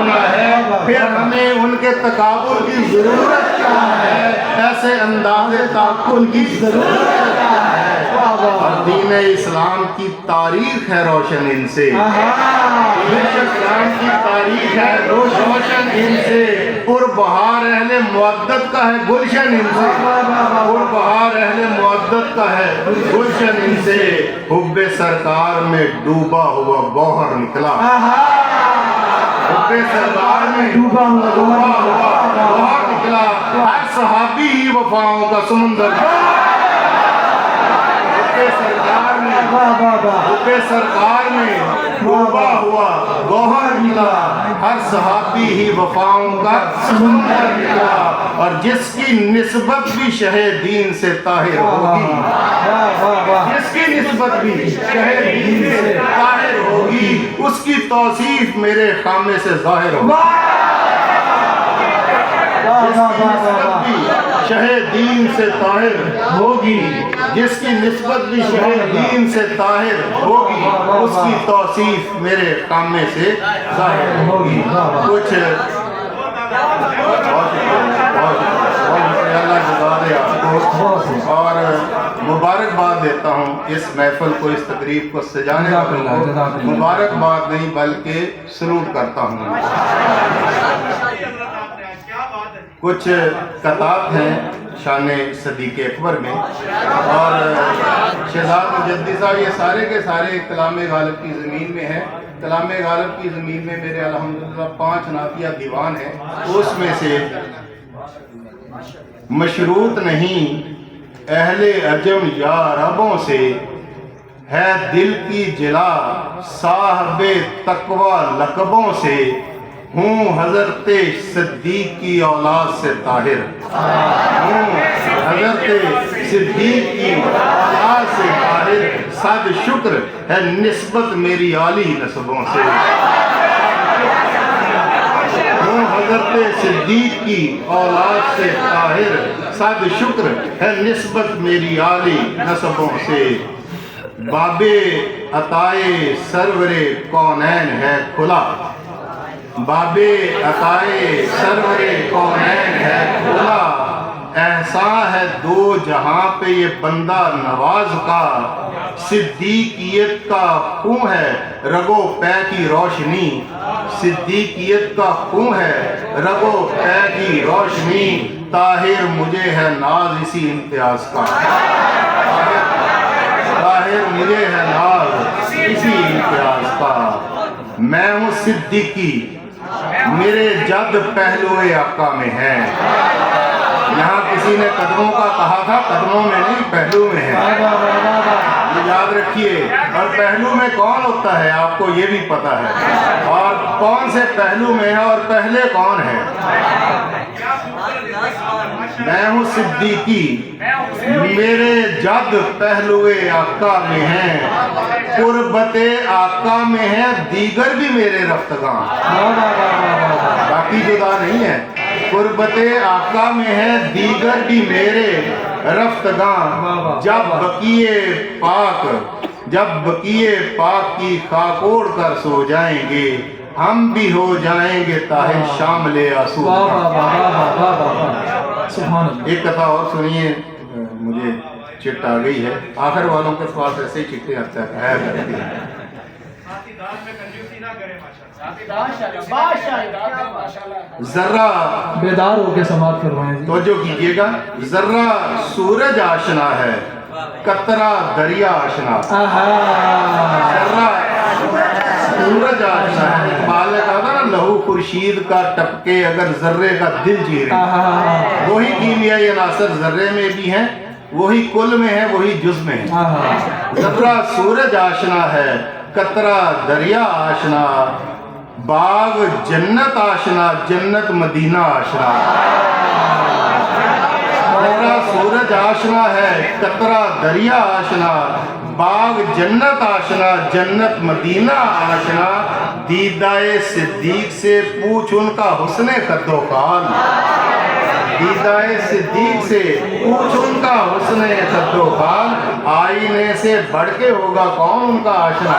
اپنا ہے، پھر ہمیں ان کے تقابل کی ضرورت کیا ہے، ایسے انداز تعقل کی ضرورت کیا ہے۔ اور دین اسلام کی تاریخ ہے روشن ان سے، دین اسلام کی تاریخ ہے روشن ان سے، پربہار اہل معدت کا ہے گلشن ان سے، پربہار اہل معدت کا ہے گلشن ان سے، حب سرکار میں ڈوبا ہوا گوہر نکلا، حب سرکار میں ڈوبا ہوا گوہر نکلا، ہر صحابی ہی وفاؤں کا سمندر، حب سرکار میں ڈوبا ہوا گوہر نکلا، ہر صحابی ہی وفاؤں کا سمندر نکلا، اور جس کی نسبت بھی شہ دین سے طاہر ہوگی، جس کی نسبت بھی شہ دین سے طاہر ہوگی، اس کی توصیف میرے خامے سے ظاہر ہوگی، جس کی نسبت بھی شہ دین سے طاہر ہوگی، جس کی نسبت بھی شہ دین سے طاہر ہوگی، اس کی توصیف میرے خامے سے ظاہر ہوگی۔ کچھ اللہ جزا دے آپ کو، اور مبارکباد دیتا ہوں اس محفل کو، اس تقریب کو سجانے والوں کو مبارکباد نہیں بلکہ سلوٹ کرتا ہوں۔ کچھ قطعات ہیں شان صدیق اکبر میں، اور شہزاد مجدد صاحب یہ سارے کے سارے کلام غالب کی زمین میں ہیں۔ کلام غالب کی زمین میں میرے الحمدللہ 5 نعتیہ دیوان ہیں، اس میں سے مشروط نہیں اہل عجم یا عربوں سے ہے دل کی جلا، صاحب تقوی لقبوں سے ہوں حضرت صدیق کی اولاد سے طاہر، ہوں حضرت صدیق کی اولاد سے طاہر، صد شکر ہے نسبت میری عالی نسبوں سے، ہوں حضرت صدیق کی اولاد سے طاہر، صد شکر ہے نسبت میری عالی نسبوں سے، باب عطائے سرور کونین ہے کھلا، باب عطائے سرور کونین ہے کھلا، احسان ہے دو جہاں پہ یہ بندہ نواز کا، صدیقیت کا خون ہے رگو پے کی روشنی، صدیقیت کا خون ہے رگو پے کی روشنی، طاہر مجھے ہے ناز اسی امتیاز کا، طاہر مجھے ہے ناز اسی امتیاز کا، میں ہوں صدیقی میرے جد پہلوئے آقا میں ہے، یہاں کسی نے قدموں کا کہا تھا، قدموں میں نہیں پہلو میں ہے، یہ یاد رکھیے، اور پہلو میں کون ہوتا ہے آپ کو یہ بھی پتا ہے، اور کون سے پہلو میں ہے اور پہلے کون ہے، میں ہوں صدیقی میرے جد پہلوئے آقا میں ہیں، قربت آقا میں ہے دیگر بھی میرے رفتگاں، باقی جدا نہیں ہے، قربت آقا میں ہے دیگر بھی میرے رفتگاں، جب بقیے پاک کی خاک اوڑھ کر سو جائیں گے، ہم بھی ہو جائیں گے طاہر شامل آسود کا۔ ایک قطعہ اور سنیے، مجھے چٹ آ گئی ہے، آخر والوں کے پاس ایسے ہی چٹے آیا کرتے ہیں۔ ذرہ بیدار ہو کے سماعت کروائیں، توجہ کیجئے گا، ذرہ سورج آشنا ہے قطرہ دریا آشنا، ذرہ سورج آشنا ہے، اقبال نے کہا تھا نا لہو خورشید کا ٹپکے اگر ذرے کا دل چیرے، وہی کیمیائی عناصر ذرے میں بھی ہیں، وہی کل میں ہے، وہی جز میں ہے، ذرہ سورج آشنا ہے قطرہ دریا آشنا، باغ جنت آشنا جنت مدینہ آشنا، ذرہ سورج آشنا ہے قطرہ دریا آشنا، باغ جنت آشنا جنت مدینہ آشنا، دیدائے صدیق سے پوچھ ان کا حسن قد و خال، دیدائے صدیق سے پوچھ ان کا حسن قد و خال، آئینے سے بڑھ کے ہوگا کون ان کا آشنا۔